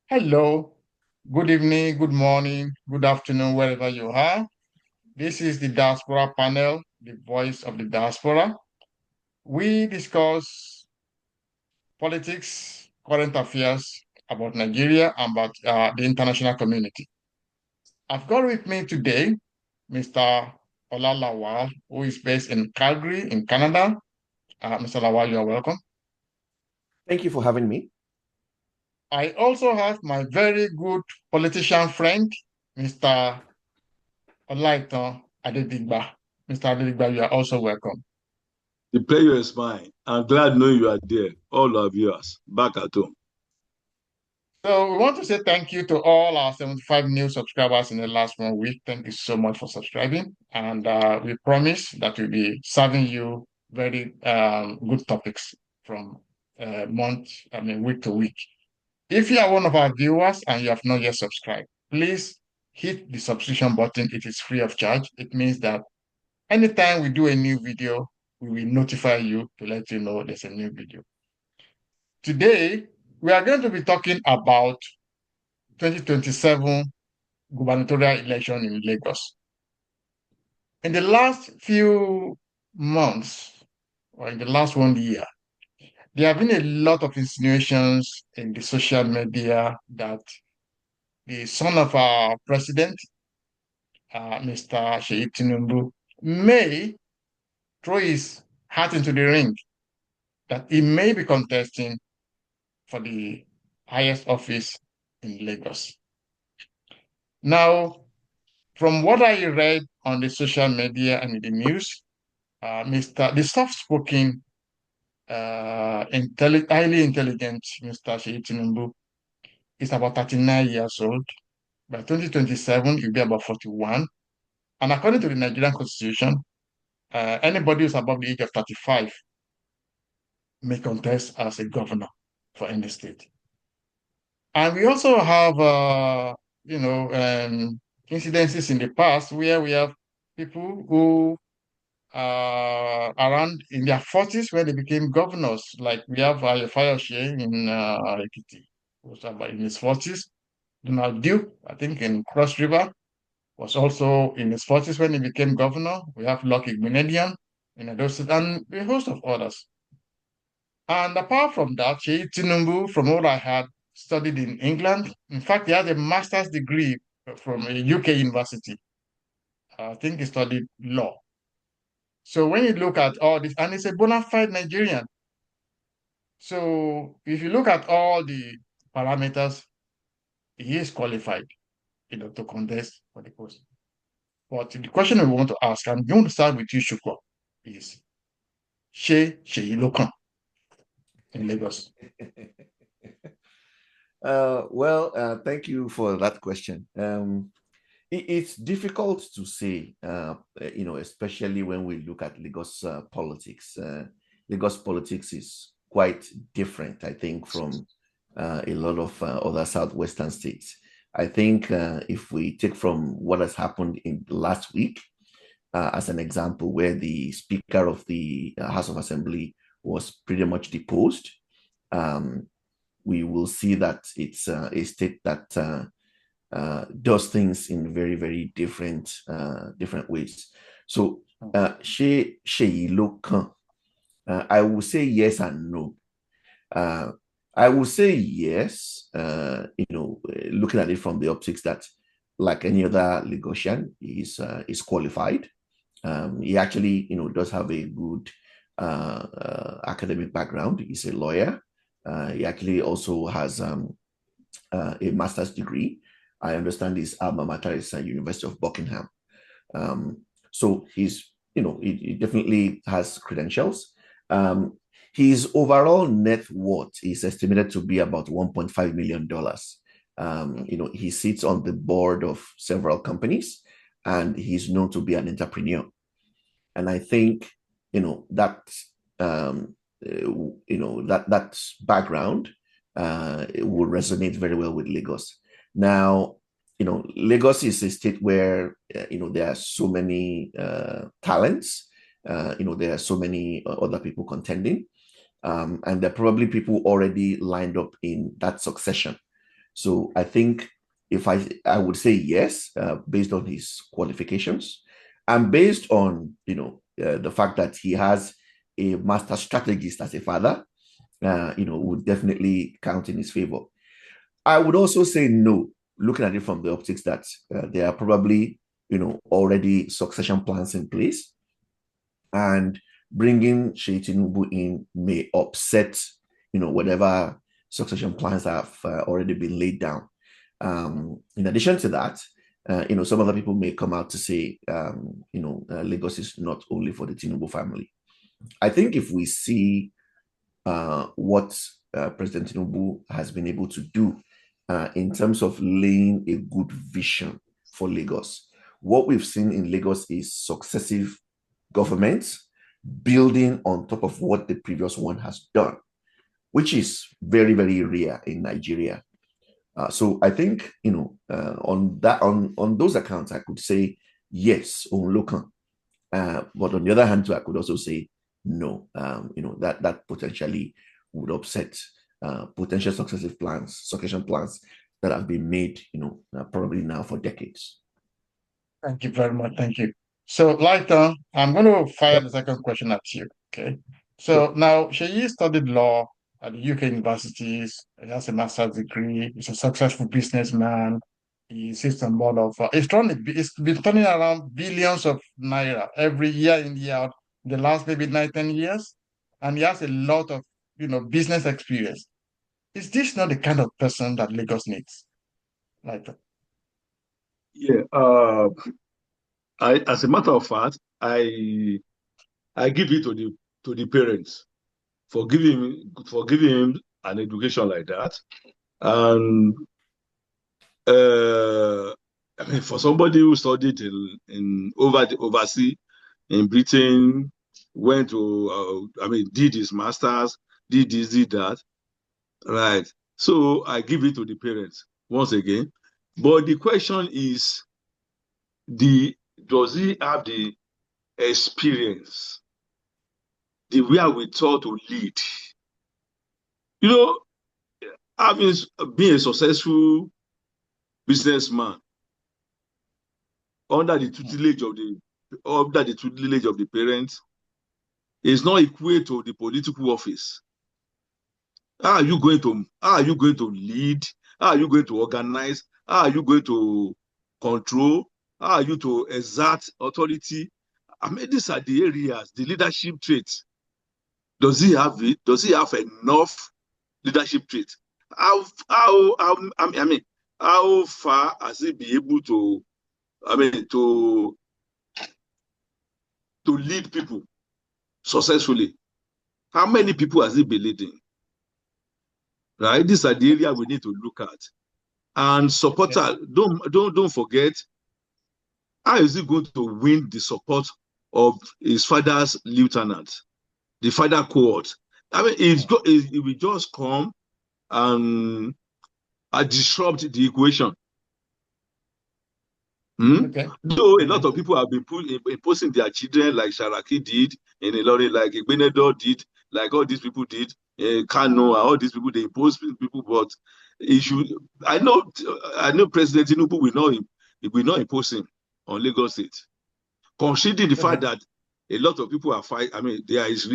Hello, good evening, good morning, good afternoon, wherever you are. This is the Diaspora Panel, the voice of the diaspora. We discuss politics, current affairs about Nigeria and about the international community. I've got with me today Mr. Ola Lawal, who is based in Calgary, in Canada. Mr. Lawal, you are welcome. Thank you for having me. I also have my very good politician friend, Mr. Olaitan Adedigba. Mr. Adedigba, you are also welcome. The pleasure is mine. I'm glad knowing you are there, all our viewers, back at home. So we want to say thank you to all our 75 new subscribers in the last 1 week. Thank you so much for subscribing. And we promise that we'll be serving you very good topics from week to week. If you are one of our viewers and you have not yet subscribed, please hit the subscription button. It is free of charge. It means that anytime we do a new video, we will notify you to let you know there's a new video. Today, we are going to be talking about 2027 gubernatorial election in Lagos. In the last few months, or in the last 1 year, there have been a lot of insinuations in the social media that the son of our president, Mr. Seyi Tinubu, may throw his hat into the ring, that he may be contesting for the highest office in Lagos. Now, from what I read on the social media and in the news, the soft-spoken, highly intelligent Mr. Seyi Tinubu is about 39 years old. By 2027, he'll be about 41. And according to the Nigerian Constitution, anybody who's above the age of 35 may contest as a governor for any state. And we also have, incidences in the past where we have people who around in their 40s when they became governors. Like we have Fayoshe in Ekiti, who's about in his 40s. Donald Duke, I think in Cross River, was also in his 40s when he became governor. We have Lucky Gbenedian in Edo State and a host of others. And apart from that, Seyi Tinubu, from what I had, studied in England. In fact, he has a master's degree from a UK university. I think he studied law. So when you look at all this, and he's a bona fide Nigerian. So if you look at all the parameters, he is qualified, to contest for the post. But the question we want to ask, I'm going to start with you, Shukwa, is Seyi Lokan in Lagos? Thank you for that question. It's difficult to say, especially when we look at Lagos politics. Lagos politics is quite different, I think, from a lot of other southwestern states. I think if we take from what has happened in last week as an example, where the Speaker of the House of Assembly was pretty much deposed, we will see that it's a state that does things in very, very different ways. So Seyi Lokan, I will say yes and no. I will say yes, looking at it from the optics that, like any other Lagosian, is qualified. He actually, does have a good academic background. He's a lawyer. He actually also has a master's degree. I understand his alma mater is University of Buckingham. So he's, he definitely has credentials. His overall net worth is estimated to be about $1.5 million. He sits on the board of several companies, and he's known to be an entrepreneur. And I think, that background will resonate very well with Lagos. Now, Lagos is a state where, there are so many talents. There are so many other people contending. And there are probably people already lined up in that succession. So I think if I would say yes, based on his qualifications and based on the fact that he has a master strategist as a father, would definitely count in his favor. I would also say no, looking at it from the optics that there are probably already succession plans in place, and bringing Seyi Tinubu in may upset whatever succession plans have already been laid down. In addition to that, some other people may come out to say, Lagos is not only for the Tinubu family. I think if we see what President Tinubu has been able to do in terms of laying a good vision for Lagos, what we've seen in Lagos is successive governments building on top of what the previous one has done, which is very, very rare in Nigeria. So I think on those accounts, I could say yes, on local. But on the other hand, too, I could also say no. That potentially would upset potential succession plans that have been made, probably now for decades. Thank you very much. Thank you. So, Lighton, I'm going to fire Yep. the second question at you. Okay. So Sure. now Seyi studied law at the UK universities. He has a master's degree. He's a successful businessman. He sits on board of. He's been turning around billions of naira every year in year out. The last maybe 9, 10 years, and he has a lot of business experience. Is this not the kind of person that Lagos needs? Lighton. Yeah. As a matter of fact, I give it to the parents for giving him an education like that. And I mean, for somebody who studied in overseas in Britain, went to did his masters, did this, did that, right? So I give it to the parents once again. But the question is, does he have the experience, the way we taught to lead? Having been a successful businessman under the tutelage of the parents is not equate to the political office. How are you going to lead? How are you going to organize? How are you going to control? How are you to exert authority? I mean, these are the areas, the leadership traits. Does he have it? Does he have enough leadership traits? How far has he been able to lead people successfully? How many people has he been leading? Right? These are the areas we need to look at. And supporter, don't forget, how is he going to win the support of his father's lieutenant, the father cohort? I mean, it will just come and disrupt the equation. Okay. Though a lot of people have been imposing their children, like Sharaki did, in a lorry, like Benedor did, like all these people did, Kano, and all these people, they impose people, but I know President Tinubu will not impose him on Lagos State, considering the fact that a lot of people are fighting. I mean, there is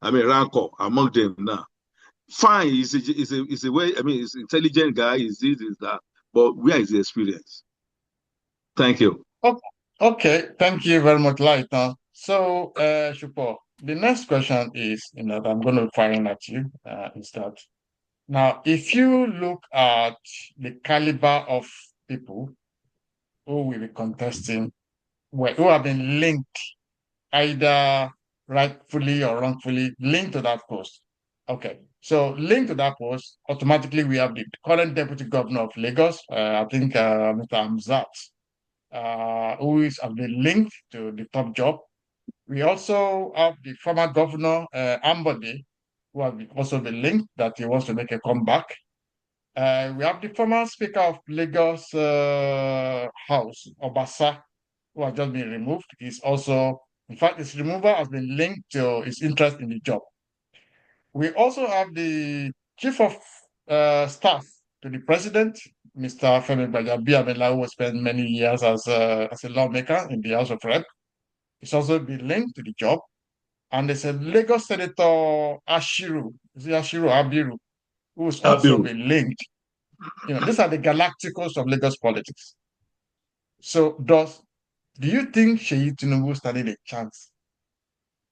rancor among them now. Fine, he's a way. I mean, he's an intelligent guy. Is this, is that? But where is the experience? Thank you. Okay, thank you very much, Lighton. So, Shupo, the next question is, that I'm going to fire at you, is that now, if you look at the caliber of people who will be contesting, who have been linked, either rightfully or wrongfully, linked to that post. Okay, so linked to that post, automatically we have the current deputy governor of Lagos, I think Mr. Hamsat, who has been linked to the top job. We also have the former governor, Ambode, who has also been linked that he wants to make a comeback. We have the former Speaker of Lagos House, Obasa, who has just been removed. He's also, in fact, his removal has been linked to his interest in the job. We also have the chief of staff to the president, Mr. Femi Gbajabiamila, who spent many years as a lawmaker in the House of Rep. He's also been linked to the job. And there's a Lagos Senator Ashiru, is it Ashiru Abiru, who's also Abiru. been linked. These are the galacticos of Lagos politics. So do you think Seyi Tinubu standing a chance?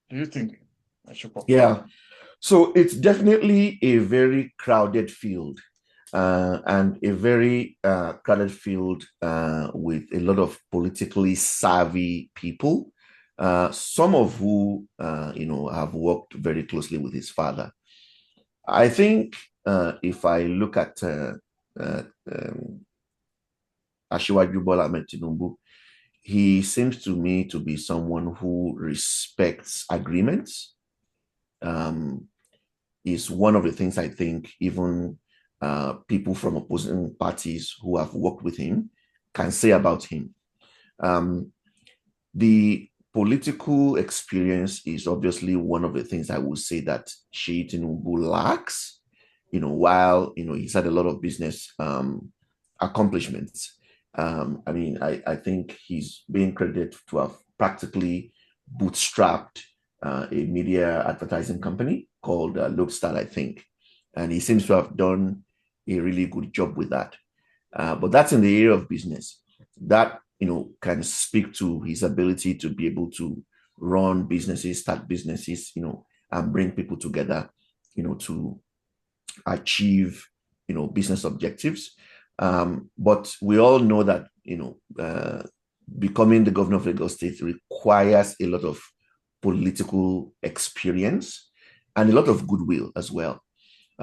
Do you think, Ashupo? Yeah. So it's definitely a very crowded field, and a very crowded field with a lot of politically savvy people, some of who have worked very closely with his father. I think if I look at Asiwaju Bola Tinubu, he seems to me to be someone who respects agreements. Is one of the things I think even people from opposing parties who have worked with him can say about him. The political experience is obviously one of the things I would say that Seyi Tinubu lacks, while, he's had a lot of business accomplishments. I think he's being credited to have practically bootstrapped a media advertising company called Loadstar, I think. And he seems to have done a really good job with that. But that's in the area of business. That, can speak to his ability to be able to run businesses, start businesses, and bring people together, to achieve, business objectives. But we all know that, becoming the governor of Lagos State requires a lot of political experience and a lot of goodwill as well.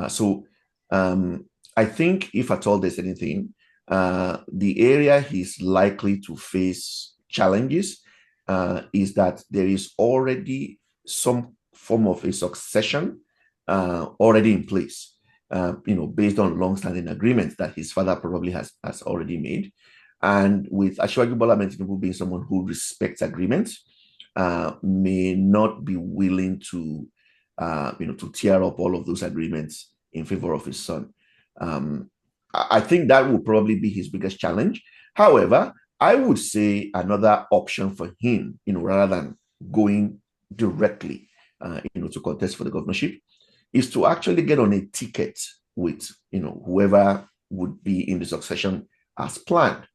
So I think if at all there's anything, the area he's likely to face challenges is that there is already some form of a succession already in place, based on long-standing agreements that his father probably has already made. And with Asiwaju Bola Tinubu being someone who respects agreements, may not be willing to, to tear up all of those agreements in favor of his son. I think that will probably be his biggest challenge. However, I would say another option for him, rather than going directly, to contest for the governorship, is to actually get on a ticket with, whoever would be in the succession as planned.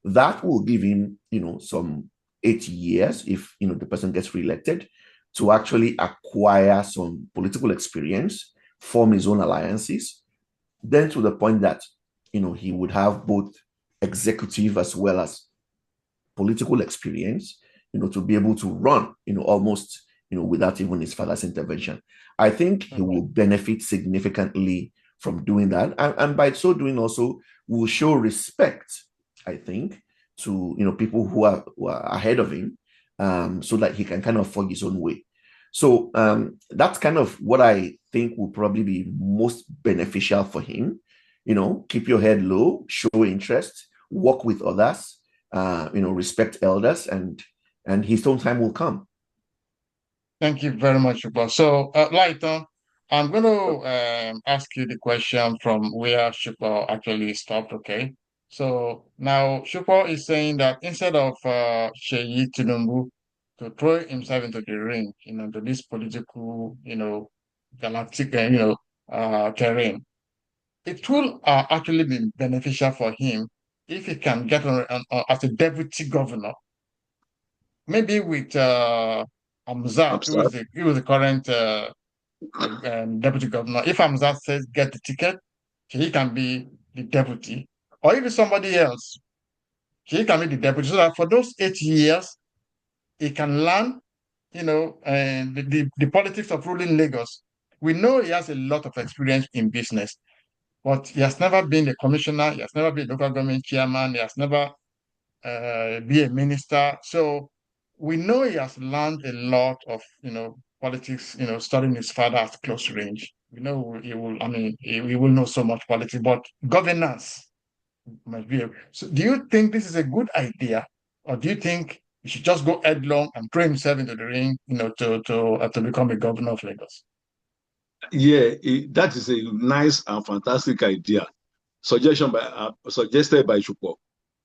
That will give him, some 8 years, if, the person gets reelected, to actually acquire some political experience, form his own alliances, then to the point that, he would have both executive as well as political experience, to be able to run, almost, without even his father's intervention. I think he will benefit significantly from doing that. And by so doing also will show respect, I think, to, people who are ahead of him, so that he can kind of forge his own way. So that's kind of what I think will probably be most beneficial for him. Keep your head low, show interest, work with others, respect elders, and his own time will come. Thank you very much, Shupo. So, Lighton, I'm going to ask you the question from where Shupo actually stopped, okay? So now Shupo is saying that instead of Seyi Tinubu to throw himself into the ring, to this political, galactic, terrain, it will actually be beneficial for him if he can get on as a deputy governor, maybe with Hamsat, who was the current deputy governor. If Hamzat says get the ticket, he can be the deputy. Or if it's somebody else, he can be the deputy. So that for those 8 years, he can learn, the politics of ruling Lagos. We know he has a lot of experience in business, but he has never been a commissioner, he has never been a local government chairman, he has never been a minister. So we know he has learned a lot of, politics, studying his father at close range. We know he will know so much politics, but governance must be. So do you think this is a good idea, or do you think he should just go headlong and throw himself into the ring, to become a governor of Lagos? Yeah, that is a nice and fantastic idea. Suggested by Chupo.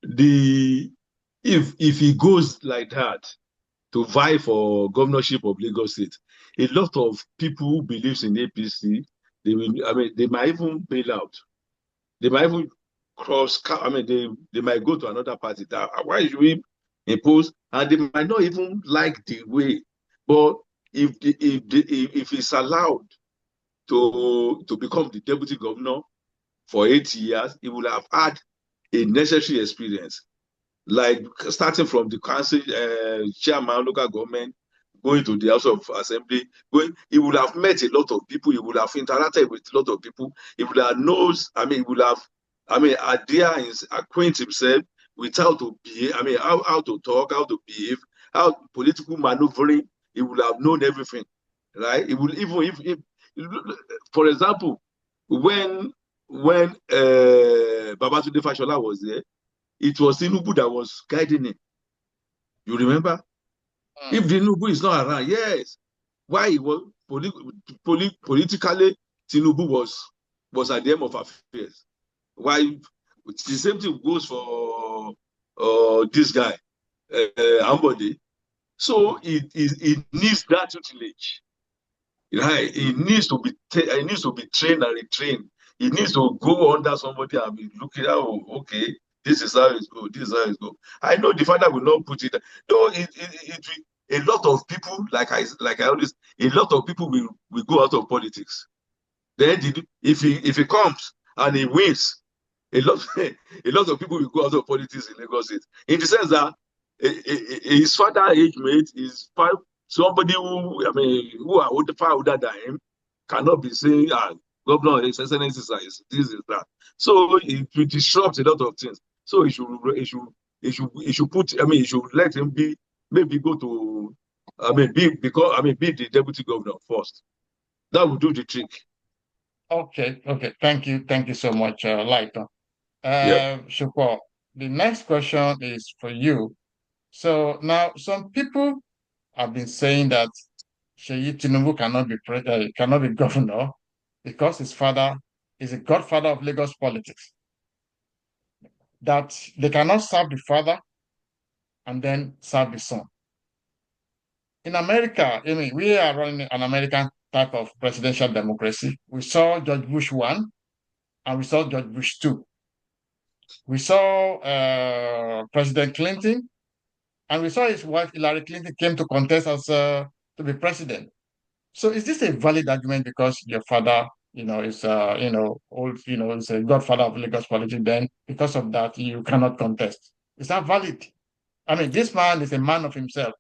The if he goes like that to vie for governorship of Lagos State, a lot of people who believes in APC, they might even bail out. They might even they might go to another party. Why should we impose? And they might not even like the way. But if it's allowed to become the deputy governor for 8 years, he will have had a necessary experience, like starting from the council chairman, local government, going to the House of Assembly, he would have met a lot of people, he would have interacted with a lot of people, he would have he would have, acquaint himself with how to behave, how to talk, how to behave, how political maneuvering, he would have known everything, right? He would even if for example, when Babatunde Fashola was there, it was Tinubu that was guiding him. You remember? If Tinubu is not around, yes. Why he was politically, Tinubu was at the end of affairs. Why the same thing goes for this guy, Ambode. So it needs that tutelage. Right? It needs to be trained and retrained. It needs to go under somebody and be looking at, oh, okay, this is how it goes, this is how it goes. I know the father will not put it. No, a lot of people, like I always, a lot of people will go out of politics. Then if he comes and he wins, a lot a lot of people will go out of politics in Lagos State. In the sense that his father age mate is somebody who are far older than him cannot be saying, governor, his excellency is this is that. So it will disrupt a lot of things. So he should put, he should let him be, maybe go to, be the deputy governor first. That will do the trick. Okay. Thank you so much, Lighton. Yeah. Shuko, the next question is for you. So now some people have been saying that Seyi Tinubu cannot be governor because his father is a godfather of Lagos politics. That they cannot serve the father and then serve the son. In America, we are running an American type of presidential democracy. We saw George Bush 1 and we saw George Bush 2. We saw President Clinton and we saw his wife Hillary Clinton came to contest as to be president. So is this a valid argument because your father, is old, is a godfather of Lagos politics, then because of that you cannot contest? Is that valid? I mean, this man is a man of himself.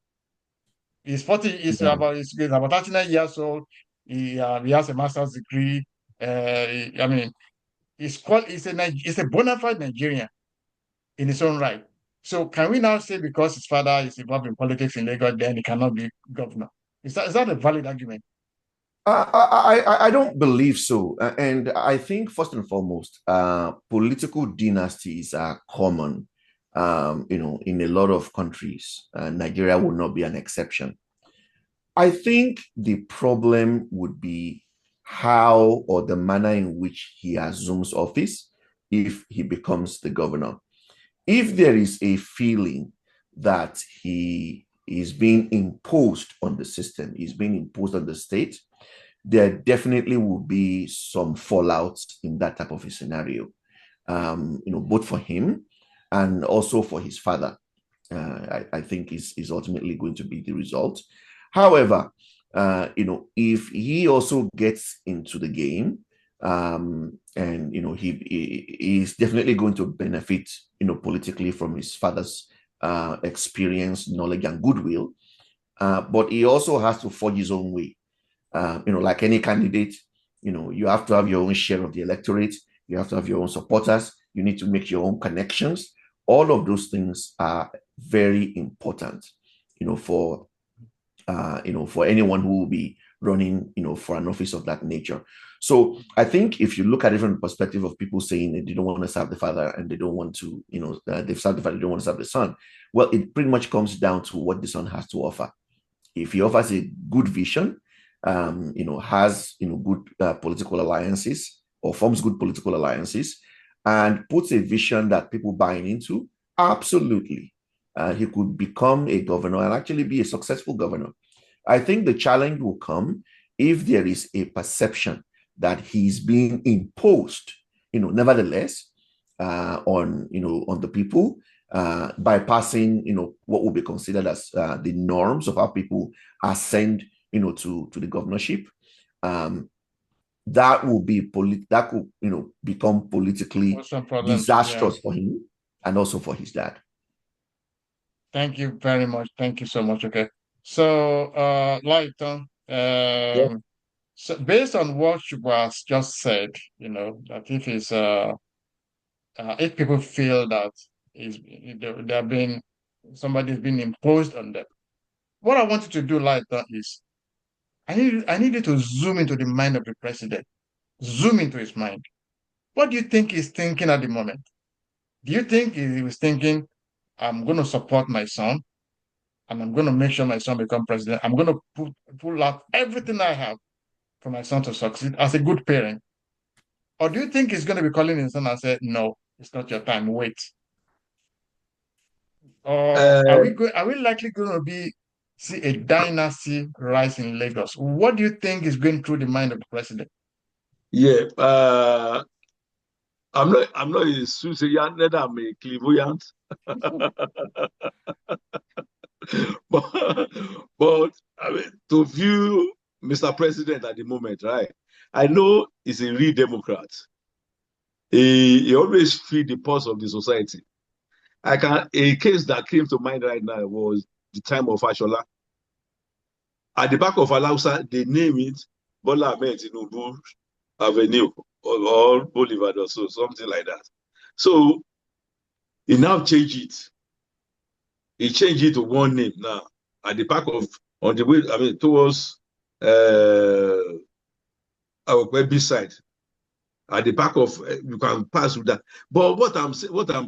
He's 40, he's about 39 years old. He has a master's degree. I mean, he's a bona fide Nigerian in his own right. So can we now say because his father is involved in politics in Lagos, then he cannot be governor? Is that a valid argument? I don't believe so. And I think, first and foremost, political dynasties are common, in a lot of countries. Nigeria will not be an exception. I think the problem would be how or the manner in which he assumes office if he becomes the governor. If there is a feeling that he is being imposed on the system, he's being imposed on the state, there definitely will be some fallout in that type of a scenario, both for him and also for his father. I think is ultimately going to be the result. However, if he also gets into the game, and he is definitely going to benefit, politically from his father's experience, knowledge, and goodwill. But he also has to forge his own way. Like any candidate, you have to have your own share of the electorate. You have to have your own supporters. You need to make your own connections. All of those things are very important, for anyone who will be running, for an office of that nature. So I think if you look at it from the perspective of people saying that they don't want to serve the father and they don't want to, they've served the father, they don't want to serve the son. Well, it pretty much comes down to what the son has to offer. If he offers a good vision, has, good political alliances or forms good political alliances and puts a vision that people buy into, absolutely. He could become a governor and actually be a successful governor. I think the challenge will come if there is a perception that he's being imposed, nevertheless, on the people, bypassing, what will be considered as the norms of how people ascend, to the governorship. That will be that could, become politically disastrous for him and also for his dad. Thank you very much. Thank you so much. Okay. So, Lighton, so based on what you was just said, that if people feel that they're being somebody's being imposed on them, what I want you to do, Lighton, is I need you to zoom into the mind of the president. Zoom into his mind. What do you think he's thinking at the moment? Do you think he was thinking, I'm going to support my son and I'm going to make sure my son become president? I'm going to pull out everything I have for my son to succeed as a good parent? Or do you think he's going to be calling his son and say, no, it's not your time, wait? Or are we likely going to see a dynasty rise in Lagos? What do you think is going through the mind of the president? Yeah, I'm not a soothsayer, neither I'm a clairvoyant. but I mean, to view Mr. President at the moment, right? I know he's a real Democrat. He always feed the pulse of the society. A case that came to mind right now was the time of Ashola. At the back of Alausa, they name it Bola Tinubu Avenue or Boulevard or so, something like that. So he now changed it. He changed it to one name now. At the back of, on the way, I mean, towards our website. At the back of, you can pass with that. But what I'm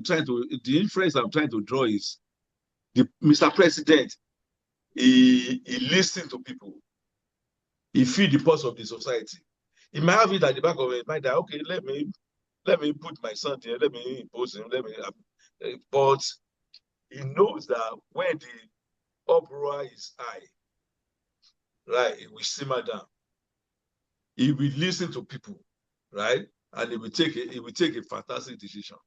trying to, the inference I'm trying to draw is, Mr. President, he listens to people. He feeds the pulse of the society. He might have it at the back of his mind that, okay, let me put my son there, let me impose him, but he knows that when the uproar is high, right, it will simmer down. He will listen to people, right, and he will take a fantastic decision.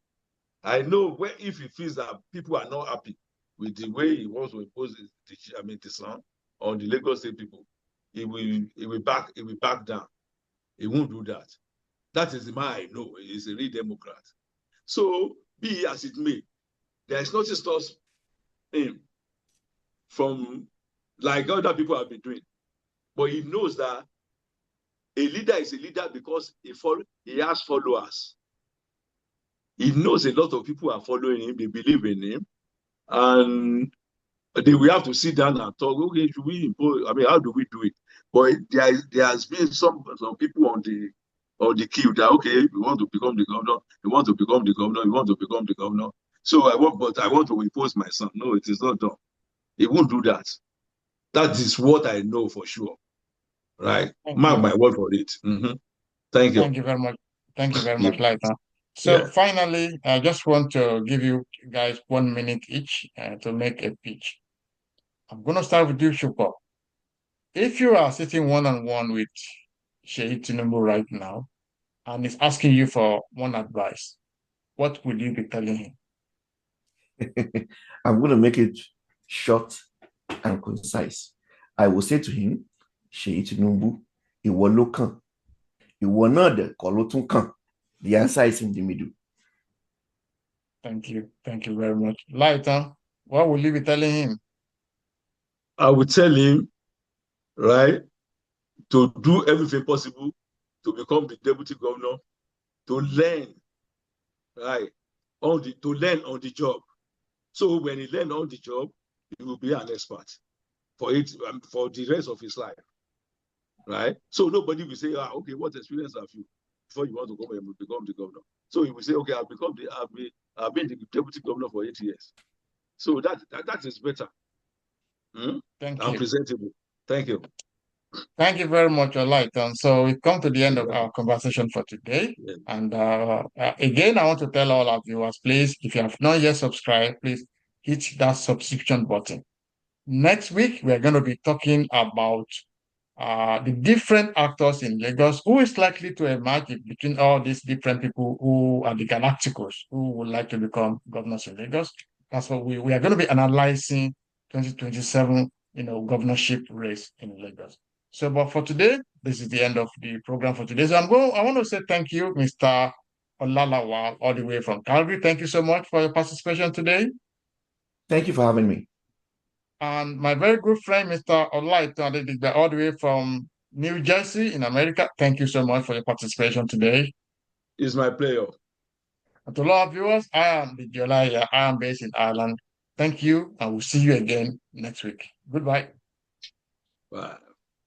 I know if he feels that people are not happy with the way he wants to impose the son on the Lagos State people, he will back down. He won't do that. That is the man I know. He's a real Democrat. So, be as it may, there is nothing stops him from, like other people have been doing. But he knows that a leader is a leader because he has followers. He knows a lot of people are following him. They believe in him. And they will have to sit down and talk. Okay, should we impose? I mean, how do we do it? But there has been some people on the queue that, okay, we want to become the governor. We want to become the governor. We want to become the governor. So I want to impose my son. No, it is not done. He won't do that. That is what I know for sure. Right? Mark my word for it. Mm-hmm. Thank you. Thank you very much. Thank you very much, Lighton. So finally, I just want to give you guys 1 minute each to make a pitch. I'm going to start with you, Shupo. If you are sitting one-on-one with Seyi Tinubu right now, and he's asking you for one advice, what would you be telling him? I'm going to make it short and concise. I will say to him, Seyi Tinubu, ìwọ ló kàn. Ìwọ náà dẹ̀ kọ́ ló tún kàn. The answer is in the middle. Thank you. Thank you very much. Lighton, what will you be telling him? I will tell him, right, to do everything possible to become the deputy governor, to learn, right, to learn on the job. So when he learns on the job, he will be an expert for the rest of his life, right? So nobody will say, okay, what experience have you before you want to come and become the governor? So he will say, okay, I've been the deputy governor for 8 years. So that is better. Thank you. And presentable. Thank you. Thank you very much, Olaitan. So we come to the end of our conversation for today. Yeah. And again, I want to tell all our viewers, please, if you have not yet subscribed, please hit that subscription button. Next week, we're going to be talking about the different actors in Lagos, who is likely to emerge between all these different people who are the galacticos, who would like to become governors in Lagos. That's what we are going to be analyzing 2027, governorship race in Lagos. So, but for today, this is the end of the program for today. So I want to say thank you, Mr. Olalawal, all the way from Calgary. Thank you so much for your participation today. Thank you for having me. And my very good friend, Mr. Olaitan, all the way from New Jersey in America. Thank you so much for your participation today. It's my pleasure. And to all our viewers, I am Dijolaya. I am based in Ireland. Thank you, and we'll see you again next week. Goodbye. Bye.